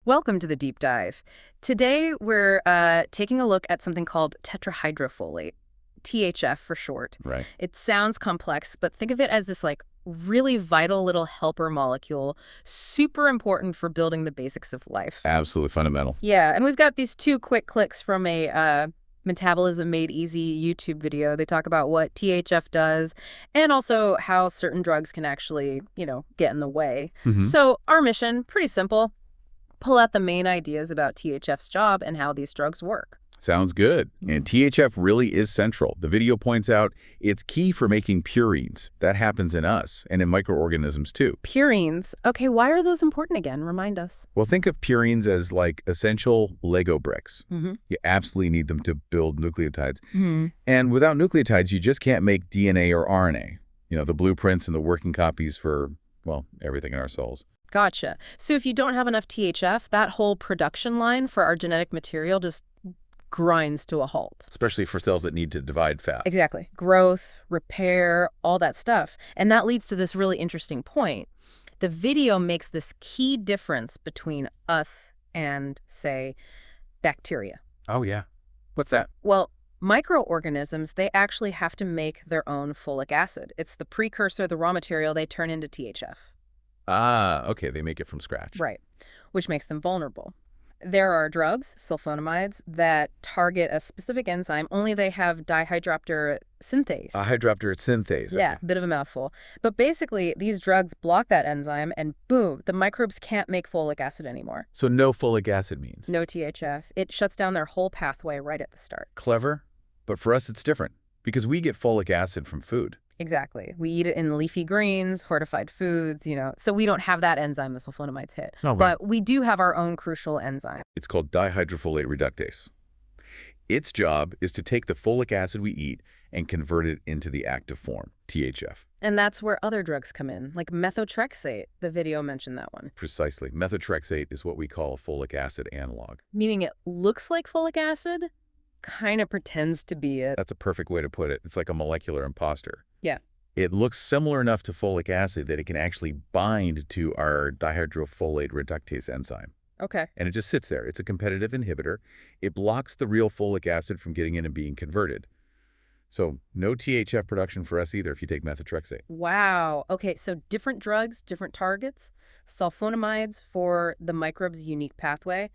Welcome to the deep dive. Today we're taking a look at something called tetrahydrofolate, THF for short. Right. It sounds complex, but think of it as this really vital little helper molecule, super important for building the basics of life. Absolutely fundamental. Yeah, and we've got these two quick clicks from a Metabolism Made Easy YouTube video. They talk about what THF does and also how certain drugs can actually, get in the way. Hmm. So our mission, pretty simple. Pull out the main ideas about THF's job and how these drugs work. Sounds good. And THF really is central. The video points out it's key for making purines. That happens in us and in microorganisms too. Purines. Okay, why are those important again? Remind us. Well, think of purines as like essential Lego bricks. Mm-hmm. You absolutely need them to build nucleotides. Mm-hmm. And without nucleotides, you just can't make DNA or RNA. The blueprints and the working copies for, well, everything in our cells. Gotcha. So if you don't have enough THF, that whole production line for our genetic material just grinds to a halt. Especially for cells that need to divide fast. Exactly. Growth, repair, all that stuff. And that leads to this really interesting point. The video makes this key difference between us and, say, bacteria. Oh, yeah. What's that? Well, microorganisms, they actually have to make their own folic acid. It's the precursor, the raw material they turn into THF. Ah, okay. They make it from scratch. Right, which makes them vulnerable. There are drugs, sulfonamides, that target a specific enzyme, only they have dihydropterosynthetase. Dihydropterosynthetase. Yeah, Okay. bit of a mouthful. But basically, these drugs block that enzyme, and boom, the microbes can't make folic acid anymore. So no folic acid means? No THF. It shuts down their whole pathway right at the start. Clever, but for us it's different because we get folic acid from food. Exactly. We eat it in leafy greens, fortified foods, so we don't have that enzyme the sulfonamides hit. Oh, right. But we do have our own crucial enzyme. It's called dihydrofolate reductase. Its job is to take the folic acid we eat and convert it into the active form, THF. And that's where other drugs come in, like methotrexate. The video mentioned that one. Precisely. Methotrexate is what we call a folic acid analog. Meaning it looks like folic acid, kind of pretends to be it. That's a perfect way to put it. It's like a molecular imposter. Yeah. It looks similar enough to folic acid that it can actually bind to our dihydrofolate reductase enzyme. Okay. And it just sits there. It's a competitive inhibitor. It blocks the real folic acid from getting in and being converted. So no THF production for us either if you take methotrexate. Wow. Okay, so different drugs, different targets. Sulfonamides for the microbe's unique pathway.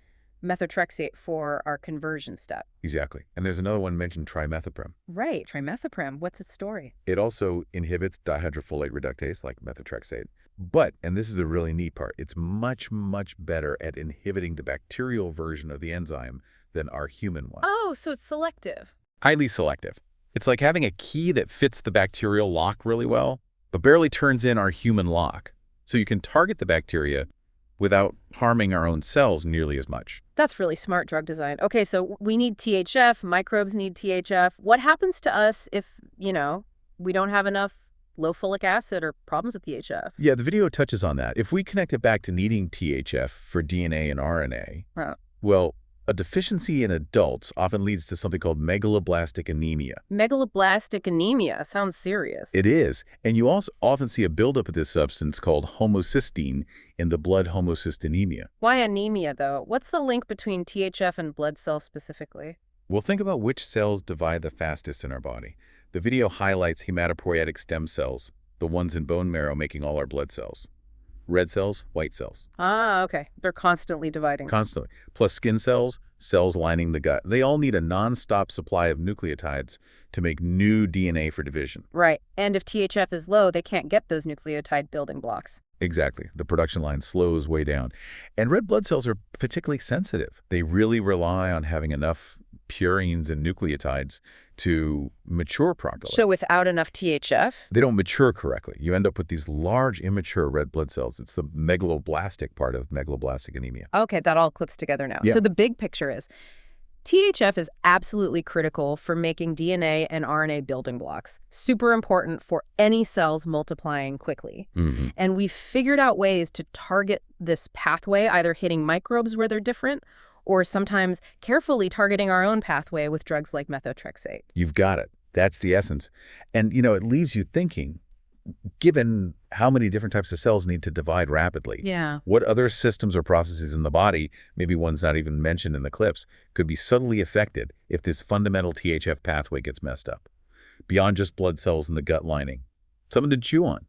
Methotrexate for our conversion step. Exactly. And there's another one mentioned, trimethoprim. Right, trimethoprim. What's its story? It also inhibits dihydrofolate reductase like methotrexate. But, and this is the really neat part, it's much, much better at inhibiting the bacterial version of the enzyme than our human one. Oh, so it's selective. Highly selective. It's like having a key that fits the bacterial lock really well, but barely turns in our human lock. So you can target the bacteria without harming our own cells nearly as much. That's really smart drug design. Okay, so we need THF, microbes need THF. What happens to us if, we don't have enough low folic acid or problems with THF? Yeah, the video touches on that. If we connect it back to needing THF for DNA and RNA, well, a deficiency in adults often leads to something called megaloblastic anemia. Megaloblastic anemia sounds serious. It is. And you also often see a buildup of this substance called homocysteine in the blood homocystinemia. Why anemia, though? What's the link between THF and blood cells specifically? Well, think about which cells divide the fastest in our body. The video highlights hematopoietic stem cells, the ones in bone marrow making all our blood cells. Red cells, white cells. Ah, okay. They're constantly dividing. Constantly. Plus skin cells, cells lining the gut. They all need a non-stop supply of nucleotides to make new DNA for division. Right. And if THF is low, they can't get those nucleotide building blocks. Exactly. The production line slows way down. And red blood cells are particularly sensitive. They really rely on having enough purines and nucleotides to mature properly. So without enough THF? They don't mature correctly. You end up with these large, immature red blood cells. It's the megaloblastic part of megaloblastic anemia. Okay, that all clips together now. Yeah. So the big picture is THF is absolutely critical for making DNA and RNA building blocks. Super important for any cells multiplying quickly. Mm-hmm. And we've figured out ways to target this pathway, either hitting microbes where they're different or sometimes carefully targeting our own pathway with drugs like methotrexate. You've got it. That's the essence. And, it leaves you thinking, given how many different types of cells need to divide rapidly, Yeah. what other systems or processes in the body, maybe ones not even mentioned in the clips, could be subtly affected if this fundamental THF pathway gets messed up, beyond just blood cells in the gut lining? Something to chew on.